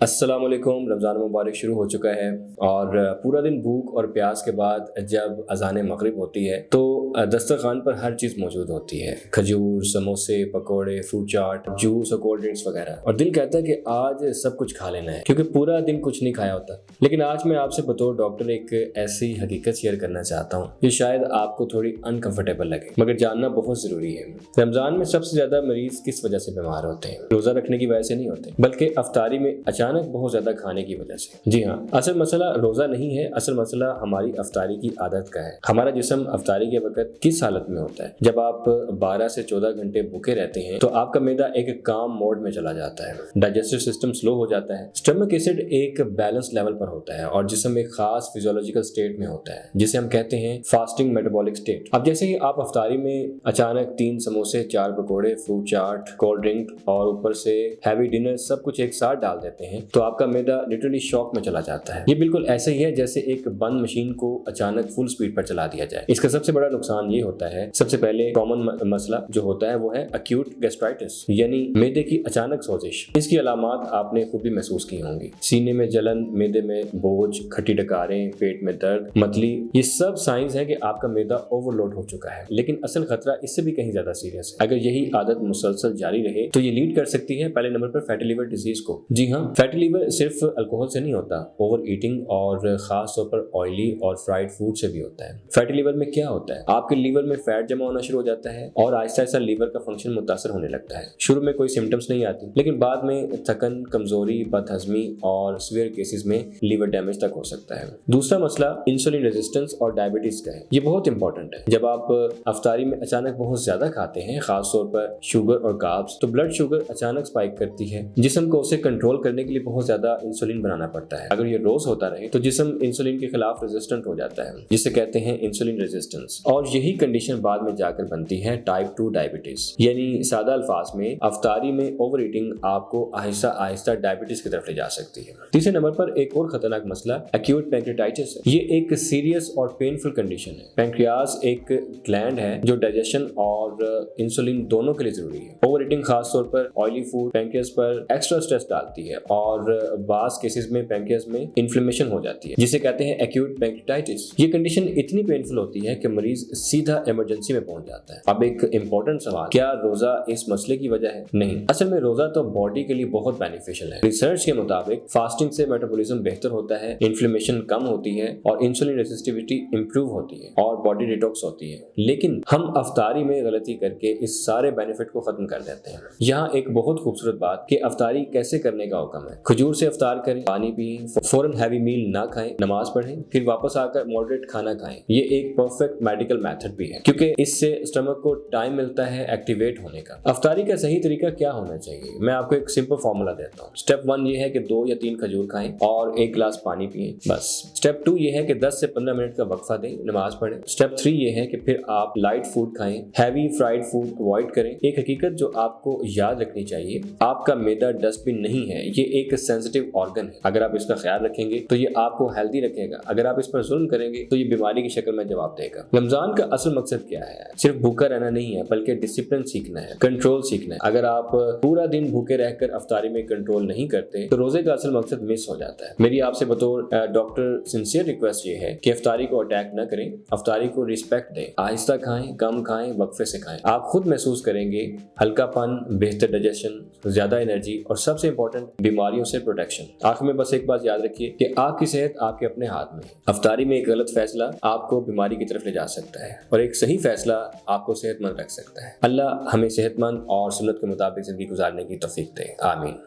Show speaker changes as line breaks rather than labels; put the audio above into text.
अस्सलाम वालेकुम। रमज़ान मुबारक शुरू हो चुका है और पूरा दिन भूख और प्यास के बाद जब अज़ान मगरिब होती है तो दस्तरखान पर हर चीज़ मौजूद होती है। खजूर, समोसे, पकोड़े, फ्रूट चाट, जूस और कोल्ड ड्रिंक्स वगैरह। और दिल कहता है कि आज सब कुछ खा लेना है क्योंकि पूरा दिन कुछ नहीं खाया होता। लेकिन आज मैं आपसे बतौर डॉक्टर एक ऐसी हकीकत शेयर करना चाहता हूँ जो शायद आपको थोड़ी अनकंफर्टेबल लगे, मगर जानना बहुत ज़रूरी है। रमज़ान में सबसे ज़्यादा मरीज़ किस वजह से बीमार होते हैं? रोज़ा रखने की वजह से नहीं होते, बल्कि अफ्तारी में अचानक बहुत ज्यादा खाने की वजह से। जी हाँ, असल मसला रोजा नहीं है, असल मसला हमारी अफ्तारी की आदत का है। हमारा जिस्म अफ्तारी के वक्त किस हालत में होता है? जब आप 12 से 14 घंटे भूखे रहते हैं तो आपका मैदा एक काम मोड में चला जाता है, डाइजेस्टिव सिस्टम स्लो हो जाता है, स्टमक एसिड एक बैलेंस लेवल पर होता है और जिस्म एक खास फिजियोलॉजिकल स्टेट में होता है जिसे हम कहते हैं फास्टिंग मेटाबॉलिक स्टेट। अब जैसे ही आप अफ्तारी में अचानक 3 समोसे, 4 पकोड़े, फ्रूट चाट, कोल्ड ड्रिंक और ऊपर से हैवी डिनर सब कुछ एक साथ डाल देते हैं तो आपका मैदा लिटरली शॉक में चला जाता है। ये बिल्कुल ऐसे ही है जैसे एक बंद मशीन को अचानक फुल स्पीड पर चला दिया जाए। इसका सबसे बड़ा नुकसान ये होता है, सबसे पहले कॉमन मसला जो होता है वो है अक्यूट गैस्ट्राइटिस, यानी मैदे की अचानक सोजिश। इसकी अलामात आपने खुद भी महसूस की होंगी। सीने में जलन, मैदे में बोझ, खट्टी डकारें, पेट में दर्द, मतली, ये सब साइंस है कि आपका मैदा ओवरलोड हो चुका है। लेकिन असल खतरा इससे भी कहीं ज्यादा सीरियस है। अगर यही आदत मुसलसल जारी रहे तो ये लीड कर सकती है पहले नंबर पर फैटी लिवर डिजीज को। जी हाँ, फैटी लिवर सिर्फ अल्कोहल से नहीं होता, ओवर ईटिंग और खास तौर पर ऑयली और फ्राइड फूड से भी होता है। फैटी लिवर में क्या होता है? आपके लीवर में फैट जमा होना शुरू हो जाता है और आहिस्ता आहिस्ता लीवर का फंक्शन मुतासर होने लगता है। शुरू में कोई सिम्टम्स नहीं आती, लेकिन बाद में थकन, कमजोरी, बदहजमी और सीवियर केसेस में लीवर डैमेज तक हो सकता है। दूसरा मसला इंसुलिन रेजिस्टेंस और डायबिटीज का है। ये बहुत इंपॉर्टेंट है। जब आप अफ्तारी में अचानक बहुत ज्यादा खाते हैं, खास तौर पर शुगर और कार्ब्स, तो ब्लड शुगर अचानक स्पाइक करती है। जिस्म को उसे कंट्रोल करने के लिए बहुत ज्यादा इंसुलिन बनाना पड़ता है। अगर ये रोज होता रहे तो जिस्म इंसुलिन के खिलाफ रेजिस्टेंट हो जाता है, जिसे कहते हैं इंसुलिन रेजिस्टेंस। और यही कंडीशन बाद में जाकर बनती है टाइप 2 डायबिटीज, यानी सादा अल्फाज में अफ्तारी में ओवर ईटिंग आपको आहिस्ता आहिस्ता डायबिटीज की तरफ ले जा सकती है। तीसरे नंबर पर एक और खतरनाक मसला एक्यूट पैंक्रियाटाइटिस है। ये एक सीरियस और पेनफुल कंडीशन है। पैंक्रियाज एक ग्लैंड है जो डाइजेशन और इंसुलिन दोनों के लिए जरूरी है। ओवर ईटिंग खास तौर पर ऑयली फूड पैंक्रियाज पर एक्स्ट्रा स्ट्रेस डालती है और बास केसेस में पैंक्रियाज में इन्फ्लेमेशन हो जाती है जिसे कहते हैं एक्यूट पैंक्रियाटाइटिस। ये कंडीशन इतनी पेनफुल होती है कि मरीज सीधा इमरजेंसी में पहुंच जाता है। अब एक इंपॉर्टेंट सवाल, क्या रोजा इस मसले की वजह है? नहीं, असल में रोजा तो बॉडी के लिए बहुत बेनिफिशियल है। रिसर्च के मुताबिक फास्टिंग से मेटाबॉलिज्म बेहतर होता है, इन्फ्लेमेशन कम होती है और इंसुलिन रेसिस्टिविटी इंप्रूव होती है और बॉडी डिटॉक्स होती है। लेकिन हम अफ्तारी में गलती करके इस सारे बेनिफिट को खत्म कर देते हैं। यहाँ एक बहुत खूबसूरत बात कि अफ्तारी कैसे करने का हुक्म है। खजूर से अफ्तार करें, पानी पिएं, फौरन हैवी मील ना खाएं, नमाज पढ़ें, फिर वापस आकर मॉडरेट खाना खाएं। ये एक परफेक्ट मेडिकल मेथड भी है क्योंकि इससे स्टमक को टाइम मिलता है एक्टिवेट होने का। अफ्तारी का सही तरीका क्या होना चाहिए? मैं आपको एक सिंपल फॉर्मूला देता हूँ। स्टेप 1 ये है कि 2 या 3 खजूर खाएं और 1 गिलास पानी पिएं, बस। स्टेप 2 ये है कि 10 से 15 मिनट का वक्फा दें, नमाज पढ़ें। स्टेप 3 ये है कि फिर आप लाइट फूड खाएं, हैवी फ्राइड फूड अवॉइड करें। एक हकीकत जो आपको याद रखनी चाहिए, आपका मैदा डस्टबिन नहीं है, ये एक सेंसिटिव ऑर्गन है। अगर आप इसका ख्याल रखेंगे तो ये आपको हेल्दी रखेगा। अगर आप इस पर जुल्म करेंगे तो ये बीमारी की शक्ल में जवाब देगा। रमजान का असल मकसद क्या है? सिर्फ भूखा रहना नहीं है, बल्कि डिसिप्लिन सीखना है, कंट्रोल सीखना है। अगर आप पूरा दिन भूखे रहकर अफ्तारी में कंट्रोल नहीं करते तो रोजे का असल मकसद मिस हो जाता है। मेरी आपसे बतौर डॉक्टर सिंसियर रिक्वेस्ट ये है कि अफ्तारी को अटैक न करें, अफ्तारी को रिस्पेक्ट दें। आहिस्ता खाएं, कम खाएं, वक्फे से खाएं। आप खुद महसूस करेंगे हल्कापन, बेहतर डाइजेशन, ज्यादा एनर्जी और सबसे इंपॉर्टेंट बीमारियों से प्रोटेक्शन। आखिर में बस एक बात याद रखिए कि आपकी सेहत आपके अपने हाथ में है। अफ्तारी में एक गलत फैसला आपको बीमारी की तरफ ले जा सकता है और एक सही फैसला आपको सेहतमंद रख सकता है। अल्लाह हमें सेहतमंद और सुन्नत के मुताबिक जिंदगी गुजारने की तौफीक दे। आमीन।